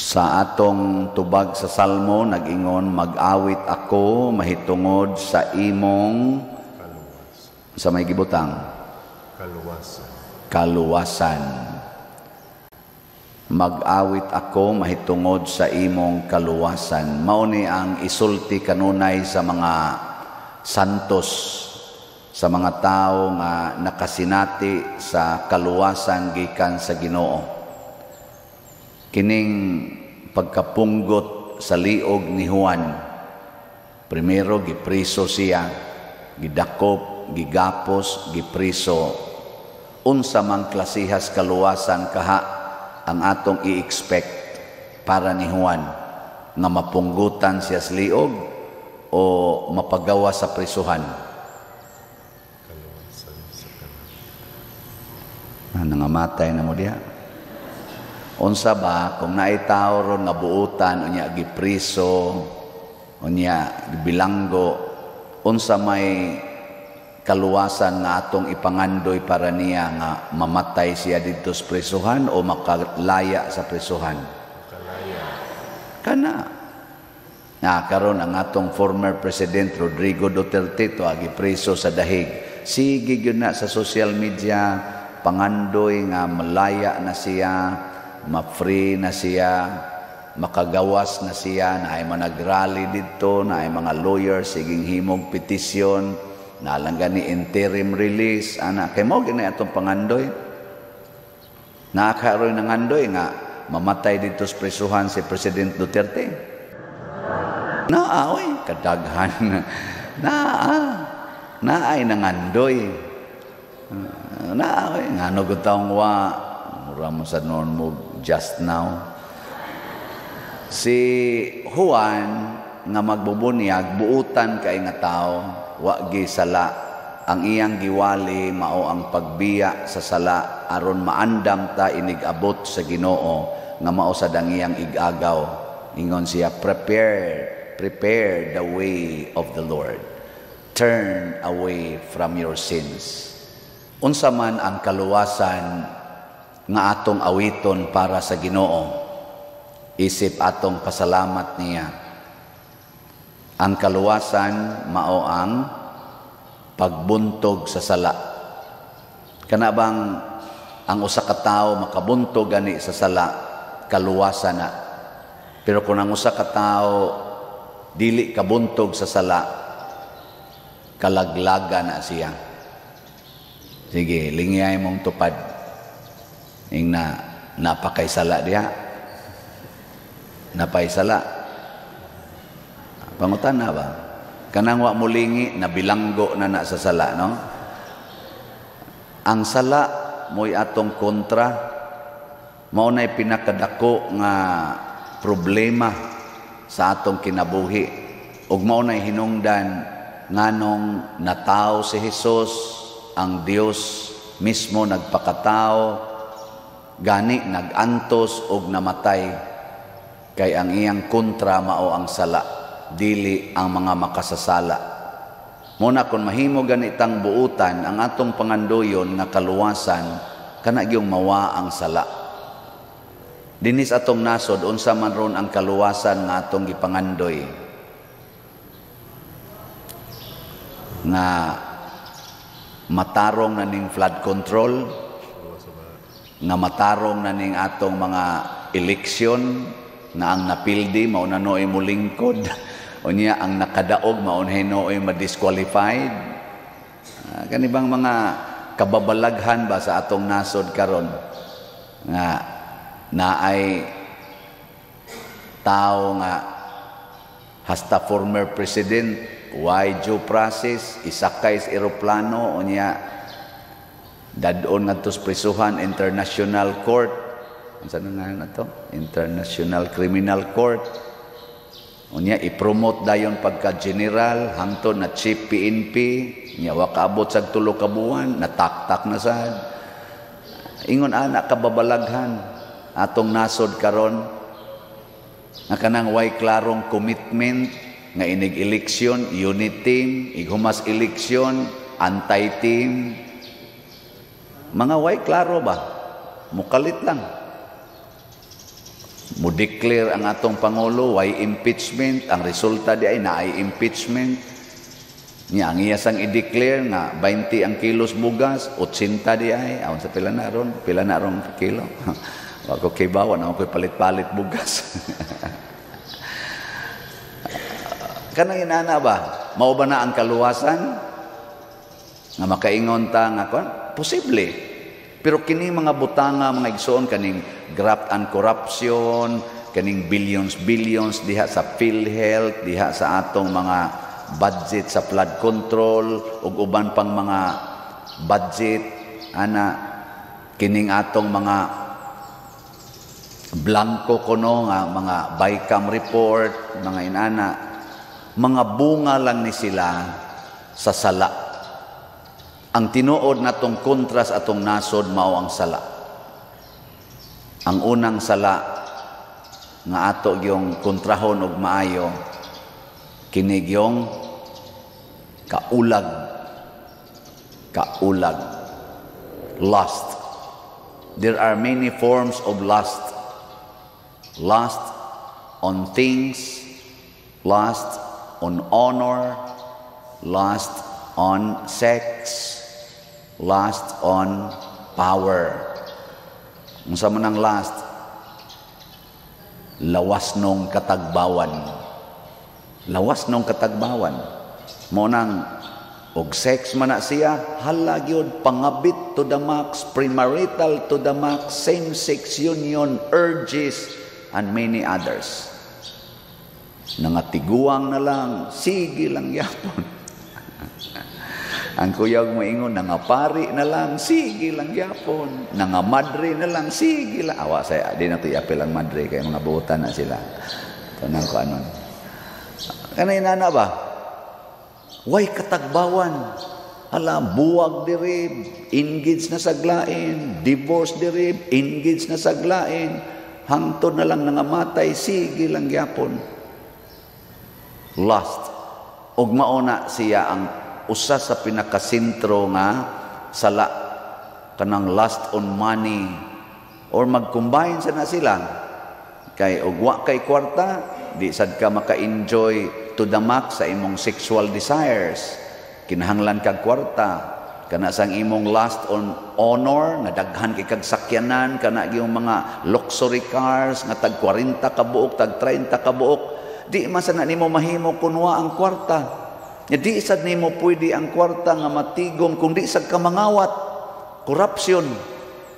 Sa atong tubag sa Salmo, nag-ingon, mag-awit ako mahitungod sa imong sa may gibutang kaluwasan. Mag-awit ako mahitungod sa imong kaluwasan. Mao ni ang isulti kanunay sa mga santos, sa mga tao nga nakasinati sa kaluwasan gikan sa Ginoo. Kining pagkapunggot sa liog ni Juan, primero gipriso siya, gidakop, gigapos, gipriso. Unsa man klasihas kaluwasan kaha ang atong i-expect para ni Juan, nga mapunggutan siya sa liog o mapagawa sa prisuhan? Nangamatay na mo diha. Unsa ba kung naay tao ron nga buutan unya gipriso, unya bilanggo, unsa may kaluwasan nga atong ipangandoy para niya nga mamatay siya dito sa prisuhan o makalaya sa prisuhan? Kana. Karon ang atong former President Rodrigo Duterte to gipriso sa dahig. Sige gyud na sa social media pangandoy nga malaya na siya, ma-free na siya, makagawas na siya, na ay managrally dito, na ay mga lawyers, siging himog petisyon, na lang gani interim release, ana, kay mo gina itong pangandoy. Nakakaroon ng andoy nga, mamatay dito sa prisuhan si President Duterte. Oy, kadaghan. Naay nangandoy. Oy, nga nagutang wa, mura mo sa noon mo, just now. Si Juan nga magbubunyag, buutan kay nga tao, wa gi sala. Ang iyang giwali mao ang pagbiya sa sala aron maandam ta inigabot sa Ginoo nga mao sad ang iyang igagaw. Ingon siya, prepare the way of the Lord. Turn away from your sins. Unsa man ang kaluwasan nga atong awiton para sa Ginoo, isip atong pasalamat niya. Ang kaluwasan mao ang pagbuntog sa sala. Kana bang ang usa ka tawo makabuntog gani sa sala, kaluwasan na. Pero kung ang usa ka tawo dili kabuntog sa sala, kalaglaga na siya. Sige, lingiyay mong tupad. Ing napakaysala diha. Napaysala. Pangutan na ba? Kanang wa mulingi, nabilanggo na sa sala, no? Ang sala, mo'y atong kontra, mao na'y pinakadako nga problema sa atong kinabuhi. Ug mao na'y hinungdan nganong natao si Jesus, ang Dios mismo nagpakatao, gani nagantos og namatay, kay ang iyang kontra mao ang sala, dili ang mga makasasala. Muna kung mahimo ganitang buutan ang atong pangandoyon nga kaluwasan, kana gyung mawa ang sala. Dinis atong nasod unsa man ron ang kaluwasan nga atong gipangandoy, nga matarong na ning flood control, nga matarong na ning atong mga eleksyon, na ang napildi mao na noy mulingkod, unya ang nakadaog mao na noy ma-disqualified. Kanibang mga kababalaghan ba sa atong nasod karon nga naay tao nga hasta former president, why due process, isakay sa eroplano, unya dadon ngadto sa prisuhan, International Court. Ano nga to? International Criminal Court. Unya i-promote dayon pagka-general hangtod na chief PNP, nya wa kaabot sa 3 ka buwan, nataktak na sad. Ingon ana kababalaghan atong nasod karon nga kanang way klarong commitment nga inig eleksyon, unit team, ighumas eleksyon, anti-team. Mga way klaro ba? Mukalit lang. mo declare ang atong Pangulo, why impeachment, ang resulta di ay naay impeachment. Niya, ang iya sang i-declare nga 20 ang kilos bugas, 80 di ay, awan sa pila na ron kilo. Ako kay bawan, ako palit-palit bugas. Kanang inana ba? Mao ba na ang kaluwasan? Nga makaingon ta nga kon? Posible. Pero kini mga butanga, mga igsoon, kaning graft and corruption, kaning billions diha sa PhilHealth, diha sa atong mga budget sa flood control, ug uban pang mga budget, kining atong mga blanco kuno nga mga BICAM report, mga inana, mga bunga lang ni sila sa sala. Ang tinuod natong kontras atong nasod mao ang sala. Ang unang sala nga ato gyung kontrahon og maayo kini gyung kaulag. Lust. There are many forms of lust. Lust on things, lust on honor, lust on sex, lust on power. Unsa man ang lust? Lawas nung katagbawan. Lawas nung katagbawan. Mo nang og sex man na siya, hala gyud pangabit to the max, premarital to the max, same-sex union, urges, and many others. Nangatiguang na lang, sige lang yapon. Ang kuyag mo ingon, nangapari na lang, sige lang yapon. Nangamadre na lang, sige lang. Awa saya, di na ito iapil ang madre, kaya mga buutan na sila. Tanang ko anon. Kanay na ba? Way katagbawan. Hala, buwag dirib, engage na saglain, divorce dirib, engage na saglain, hangtod na lang nangamatay, sige lang yapon. Lust. Og mauna siya ang usa sa pinakasentro nga sala, kanang lust on money, or mag-combine sa na sila. Kay ugwa kay kwarta, di sad ka maka-enjoy to the max sa imong sexual desires. Kinahanglan kag kwarta. Kana sang imong lust on honor, nga daghan kay kag sakyanan, kana gyung mga luxury cars nga tag 40 ka buok, tag 30 ka buok, di man sana nimo mahimo kunwa ang kwarta. Di sad nimo pwede ang kwarta nga matigom kung di sad ka mangawat. Corruption.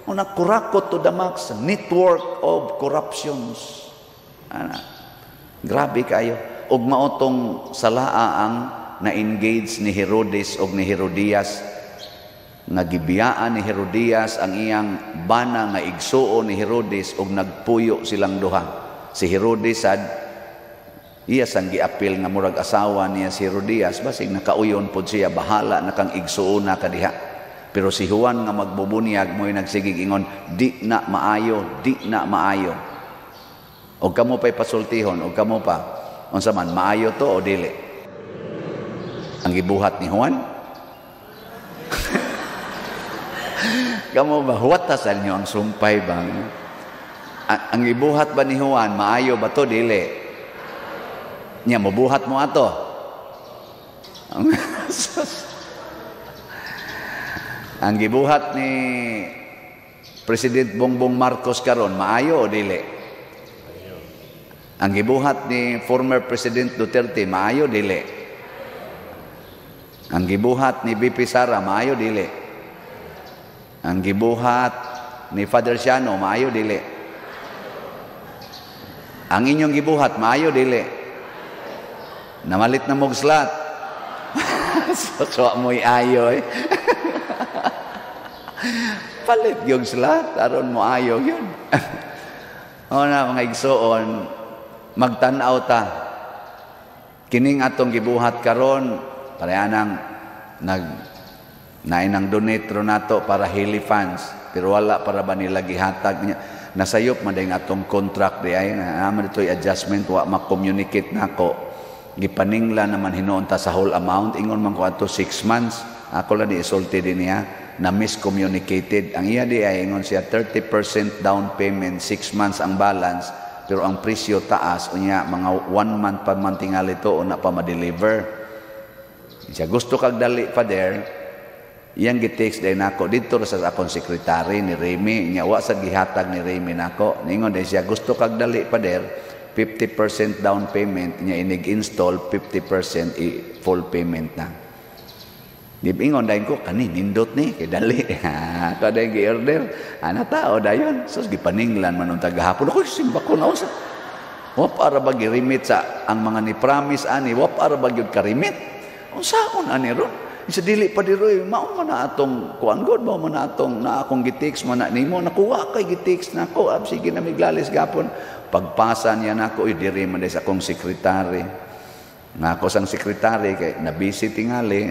Una kurakot to the max, network of corruptions. Grabe kayo. Og maotong salaa ang na-engage ni Herodes og ni Herodias. Nagibiyaan ni Herodias ang iyang bana nga igsuo ni Herodes og nagpuyo silang duha. Si Herodes sad iya sang giapil nga murag asawa niya si Herodias, basig nakauyon pod siya, bahala na kang igsuuna kadiha. Pero si Juan nga magbubunyag mo'y nagsigig ingon, di na maayo. Og kamo pa'y pasultihon, og kamo pa, unsa man, maayo to o dili? Ang gibuhat ni Juan? Kamo ba, huwatasan niyo ang sumpay bang? Ang gibuhat ba ni Juan, maayo ba to, dili? Nya mabuhat mo ato. Ang gibuhat ni President Bongbong Marcos karon maayo o dili? Ang gibuhat ni former President Duterte maayo dili? Ang gibuhat ni BP Sara maayo dili? Ang gibuhat ni Father Siano maayo dili? Ang inyong gibuhat maayo dili? Namalit na mong slat. So mo'y ayo eh. Palit yung slat, aron mo ayo yun. O na mga igsoon, magtanaw ta. Kining atong gibuhat karon, parehanang nainang donate nato para Hilly Funds. Pero wala para ba nila gihatag niya. Nasayop man din atong contract di ay naman ito'y adjustment, wa ma-communicate nako. Gipaningla naman hinuon ta sa whole amount, ingon man ko ato 6 months. Ako lang isulti din niya na miscommunicated. Ang iya di ay ingon siya 30% down payment, 6 months ang balance. pero ang presyo taas, unya mga 1 month pa man tingali to, una pa ma-deliver. Siya, gusto kag dali, Father, iyang gitext din ako, dito sa akong sekretary ni Remy, niya, wa sa gihatag ni Remy nako, ningon din siya, gusto kag dali, Father, 50% down payment, niya inig-install, 50% full payment na. Di ingon dahil ko, nindot ni, kay dali. Kada yung gi-order, tao dayon. So, gipaninglan man nung tagahapon. Ako, simba ko na usa. Wa para ba girimit sa ang mga ni promise ani, wa para ba gyud karimit? Unsaon ani ron? Isa dili pa diroy, mao man na atong kuan god, mao man na atong na akong gitext man na nimo nakuha kay gitext nako, sige na miglalis gapon. Pagpasa niya nako, diri man sa akong sekretary. Nga ako sang sekretary kay na-busy tingali,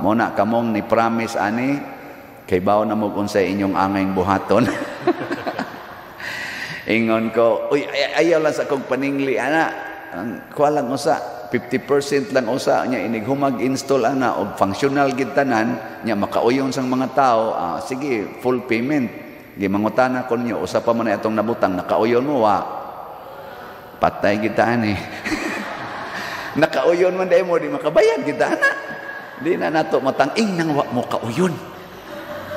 mo na kamong ni promise ani kay bawo na mo unsay inyong angayng buhaton. Ingon ko, uy, ayaw lang sa akong paningli ana, kuha lang usa 50% lang usa nya inig humag install ana og functional gid tanan nya makauyon sang mga tao. Sige, full payment. Gimangutana ko niyo, usa pa man atong nabutang nakauyon mo wa. Patay kita ani. Nakauyon man dahil mo, di makabayad kita, anak. Di na nato matang-ing nang wak mo kauyon.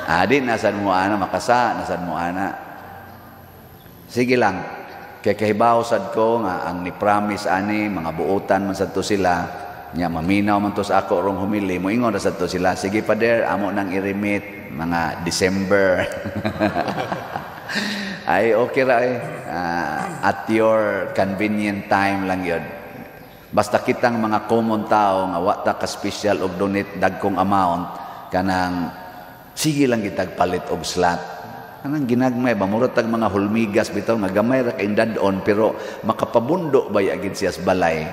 Di, nasan mo, ana, makasa, nasan mo, ana. Sige lang, kay kahibaw sad ko, nga, ang ni-promise, ani, mga buutan man sad to sila, nya maminaw man to sa ako, rong humili, mo ingon na sad to sila, sige, Father, amo nang i-remit, mga December. Ay, okay ra, at your convenient time lang yun. Basta kitang mga common tao nga wata ka special og donate dagkong amount kanang sige lang kitag palit og slot. Kanang ginagmay ba mura tag mga hulmigas bitaw nga gamay ra kay dadon pero makapabundo ba gid siya sa balay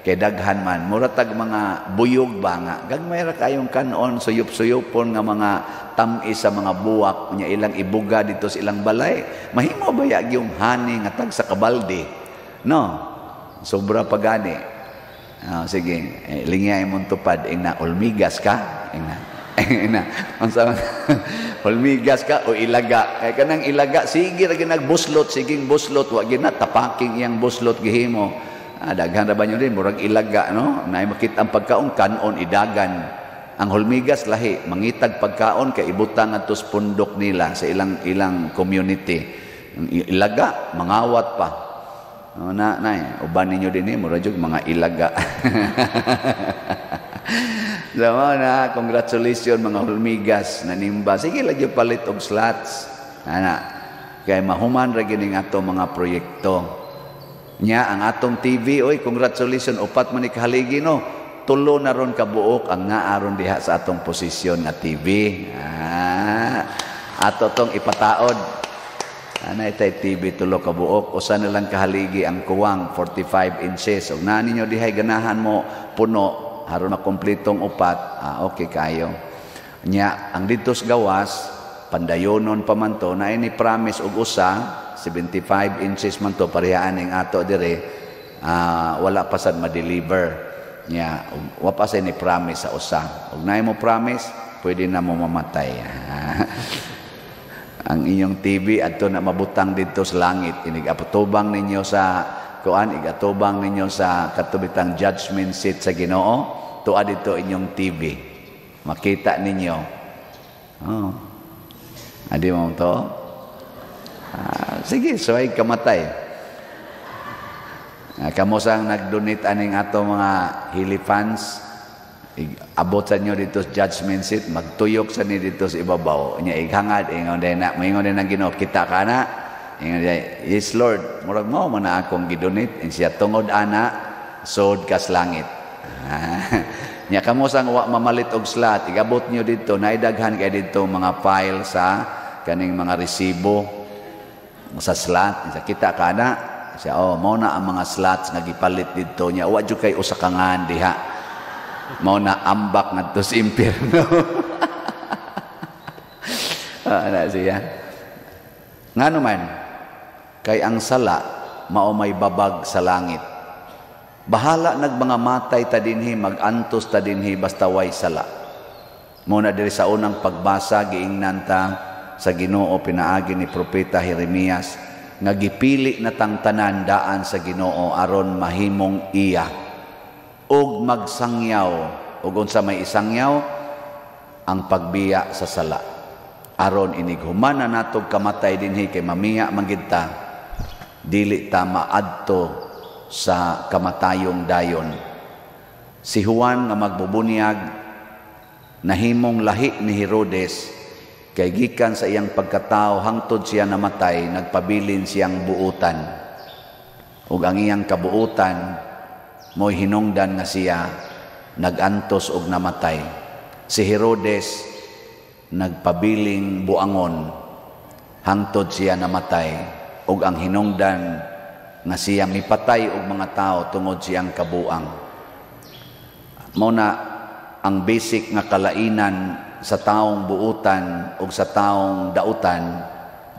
kay daghan man mura tag mga buyog ba nga gagmay ra kayong kanon suyop-suyopon nga mga tam-i sa mga buwak nya ilang ibuga dito sa ilang balay. Mahimo ba yung hani nga tag sa kabalde? No. Sobra pa gani. Sige, lingay mong tupad, ina, ulmigas ka? Ina, ulmigas ka o ilaga? Kaya ka nang ilaga, sige, lagi nagbuslot, siging buslot, wag na, tapaking iyang buslot, gihimo. Daghan na ba nyo rin, murag ilaga, no? Na makita ang pagkaon, kanon, idagan. Ang hulmigas, lahi, mangitag pagkaon, kay ibutang at pundok nila sa ilang community. Ilaga, mangawat pa. Uban ninyo din mura jud mga ilaga. Sama na, congratulations mga hulmigas na nimba. Sige lagi palit og slots. Kay mahuman ra gining ato mga proyekto. Nya ang atong TV, oy congratulations upat man ni kahaligi no. Tulo na ron kabuok ang naaron diha sa atong posisyon nga TV. Ato tong ipataod. Itay TV tulo ka buok, usa na lang kahaligi ang kuwang 45 inches. Ug na ninyo dihay ganahan mo puno haron makumpletong upat, okay kayo. Nya ang dito sa gawas pandayonon pa man to na ini promise og usa 75 inches man to parehaan ning ato dire. Wala pa sad ma-deliver. Nya wa pa sa ni promise sa usa. Ug naay mo promise, pwede na mo mamatay. Ang inyong TV adto na mabutang dito sa langit, inig-atubang ninyo sa kuan, igatubang ninyo sa katubitang judgment seat sa Ginoo, tuad dito inyong TV. Makita ninyo. Adi mo to? Sige, suway kamatay. Kamo sang nag-donate aning ato mga Hili fans, abot sa inyo dito sa judgment seat, magtuyok sa ni dito sa ibabaw. Inya ighangad, ingon din na, maingon din ang Ginoo, kita ka na. Ingon din, yes Lord, murag mo man na akong gidonate. And siya tungod ana, sod kas langit. Nya kamo sang wa mamalit og slot, igabot nyo dito, naidaghan kay dito mga file sa kaning mga resibo sa slot. Siya kita ka na. Siya, mo na ang mga slots nga gipalit dito niya. Wa jud kay usa ka ngan diha. Mau na ambak ngadto sa impyerno. Ana siya. Ngano man kay ang sala mao may babag sa langit. Bahala nagmanga matay ta dinhi, magantos ta dinhi basta way sala. Muna diri sa unang pagbasa giingnan ta sa Ginoo pinaagi ni propeta Jeremias nga gipili na tang tanan daan sa Ginoo aron mahimong iya ug magsangyaw ug unsa may isangyaw ang pagbiya sa sala aron inig human na natog kamatay dinhi kay mamiya man gid ta dili ta maadto sa kamatayong dayon. Si Juan nga magbubunyag nahimong lahi ni Herodes kay gikan sa iyang pagkatao hangtod siya namatay nagpabilin siyang buutan ug ang iyang kabuutan mo'y hinungdan nga siya nagantos ug namatay. Si Herodes nagpabiling buangon hangtod siya namatay ug ang hinungdan nga siya mipatay og mga tao tungod siyang kabuang. Mao na ang basic nga kalainan sa taong buutan ug sa taong dautan,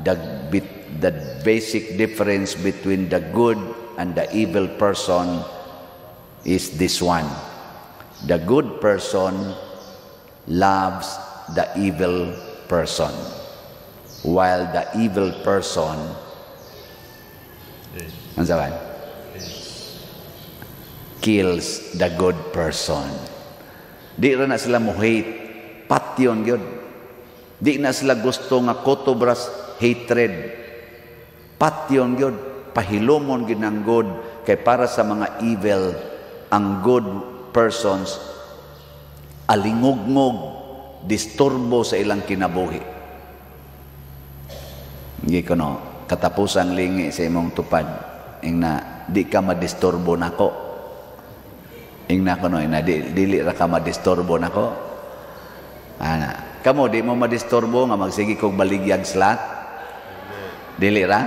the basic difference between the good and the evil person is this one. The good person loves the evil person, while the evil person kills the good person. Di ra na sila mo-hate, patyon gyud. Di na sila gusto nga kotobras hatred. Patyon gyud, pahilomon gyud ng good kay para sa mga evil ang good persons alingugngog, disturbo sa ilang kinabuhi. Hindi ko no, katapusan lingi sa imong tupad ing na di ka madisturbo nako. Ing na ko no, na dili ra ka madisturbo nako. Ana, kamo di mo madisturbo nga magsigi kog baligyag slat? Dili ra?